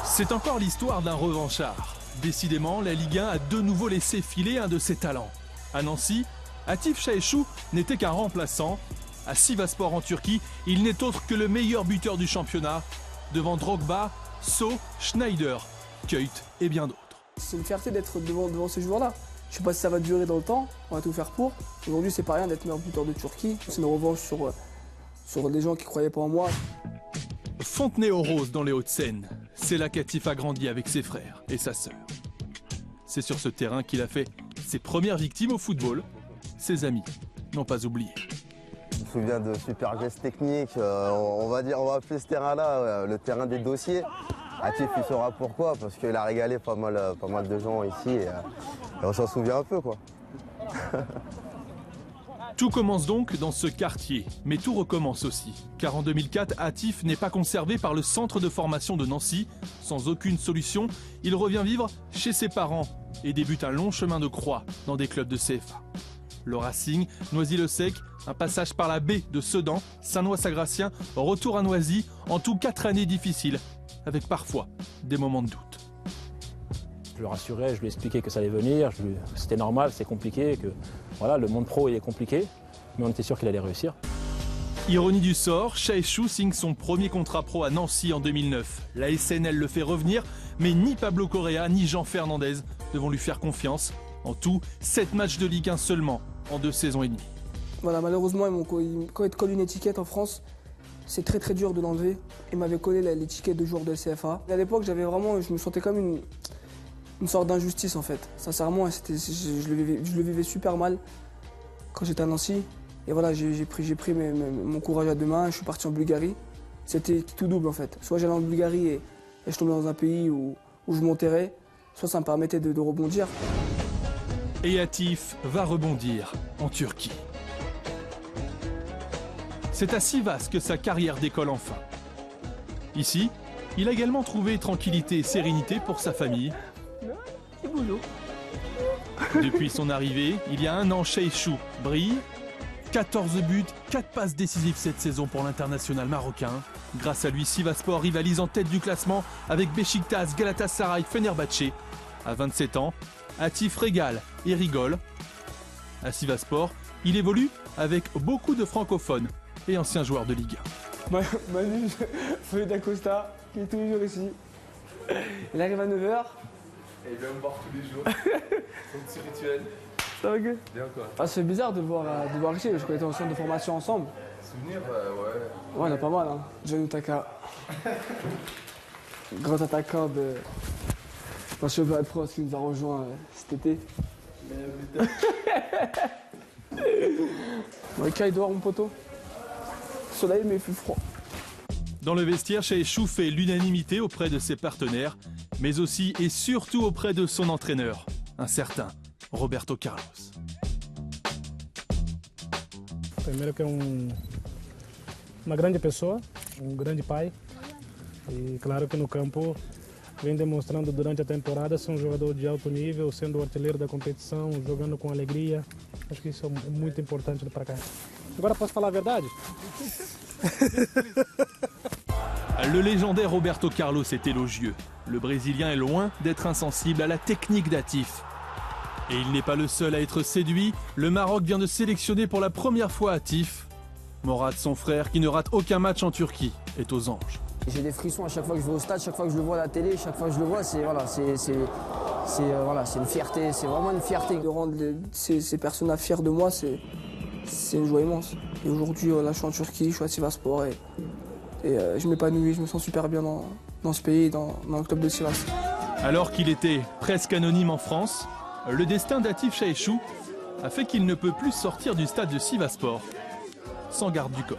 C'est encore l'histoire d'un revanchard. Décidément, la Ligue 1 a de nouveau laissé filer un de ses talents. À Nancy, Atif Şaheşu n'était qu'un remplaçant. À Sivasspor en Turquie, il n'est autre que le meilleur buteur du championnat, devant Drogba, So, Schneider, Kuyt et bien d'autres. C'est une fierté d'être devant ces joueurs-là. Je ne sais pas si ça va durer dans le temps, on va tout faire pour. Aujourd'hui, c'est pas rien d'être meilleur buteur de Turquie. C'est une revanche sur des gens qui ne croyaient pas en moi. Fontenay-aux-Roses dans les Hauts-de-Seine, c'est là qu'Atif a grandi avec ses frères et sa sœur. C'est sur ce terrain qu'il a fait ses premières victimes au football. Ses amis n'ont pas oublié. Je me souviens de super gestes techniques, on va appeler ce terrain-là le terrain des dossiers. Atif, il saura pourquoi, parce qu'il a régalé pas mal de gens ici et on s'en souvient un peu, quoi. Tout commence donc dans ce quartier, mais tout recommence aussi. Car en 2004, Atif n'est pas conservé par le centre de formation de Nancy. Sans aucune solution, il revient vivre chez ses parents et débute un long chemin de croix dans des clubs de CFA. Le Racing, Noisy-le-Sec, un passage par la baie de Sedan, Saint-Noix-Sagratien, retour à Noisy, en tout 4 années difficiles, avec parfois des moments de doute. Je le rassurais, je lui expliquais que ça allait venir, c'était normal, c'est compliqué, que voilà, le monde pro il est compliqué, mais on était sûr qu'il allait réussir. Ironie du sort, Şaheşu signe son premier contrat pro à Nancy en 2009. La SNL le fait revenir, mais ni Pablo Correa ni Jean Fernandez ne vont lui faire confiance. En tout, 7 matchs de Ligue 1 seulement en 2 saisons et demie. Voilà, malheureusement, quand ils te collent une étiquette en France, c'est très très dur de l'enlever. Ils m'avaient collé l'étiquette de joueur de CFA. À l'époque, je me sentais comme une sorte d'injustice en fait. Sincèrement, je le vivais super mal quand j'étais à Nancy. Et voilà, j'ai pris mon courage à deux mains, je suis parti en Bulgarie. C'était tout double en fait. Soit j'allais en Bulgarie et je tombais dans un pays où je m'enterrais, soit ça me permettait de rebondir. Et Atif va rebondir en Turquie. C'est à Sivas que sa carrière décolle enfin. Ici, il a également trouvé tranquillité et sérénité pour sa famille. Depuis son arrivée, il y a 1 an, Şaheşu brille. 14 buts, 4 passes décisives cette saison pour l'international marocain. Grâce à lui, Sivasspor rivalise en tête du classement avec Beşiktaş, Galatasaray, Fenerbahçe. À 27 ans, Atif régale et rigole. À Sivasspor, il évolue avec beaucoup de francophones et anciens joueurs de Ligue 1. Manu, Feuille d'Acosta, qui est toujours ici. Il arrive à 9h. Et il vient me voir tous les jours. Son petit rituel. Ça va que Bien quoi. Ah, c'est bizarre de voir ici, parce qu'on était en centre de formation ensemble. Souvenir, ouais. Ouais, on a pas mal, hein. John Utaka. Grand attaquant de championnat de France qui nous a rejoint cet été. Ouais, Kai dehors, mon poteau. Soleil, mais il fait froid. Dans le vestiaire, Şaheşu fait l'unanimité auprès de ses partenaires, mais aussi et surtout auprès de son entraîneur, un certain Roberto Carlos. Primeiro que uma grande pessoa, grande pai. E claro que no campo vem demonstrando durante a temporada ser jogador de alto nível, sendo o artilheiro da competição, jogando com alegria. Acho que isso é muito importante para cá. Agora posso falar a verdade? Le légendaire Roberto Carlos est élogieux. Le Brésilien est loin d'être insensible à la technique d'Atif. Et il n'est pas le seul à être séduit. Le Maroc vient de sélectionner pour la première fois Atif. Morad, son frère, qui ne rate aucun match en Turquie, est aux anges. J'ai des frissons à chaque fois que je vais au stade, chaque fois que je le vois à la télé, chaque fois que je le vois, c'est une fierté, c'est vraiment une fierté. De rendre ces personnes fiers de moi, c'est une joie immense. Et aujourd'hui, là, je suis en Turquie, je suis à Sivasspor et je m'épanouis, je me sens super bien dans ce pays, dans le club de Sivas. Alors qu'il était presque anonyme en France, le destin d'Atif Şaheşu a fait qu'il ne peut plus sortir du stade de Sivasspor sans garde du corps.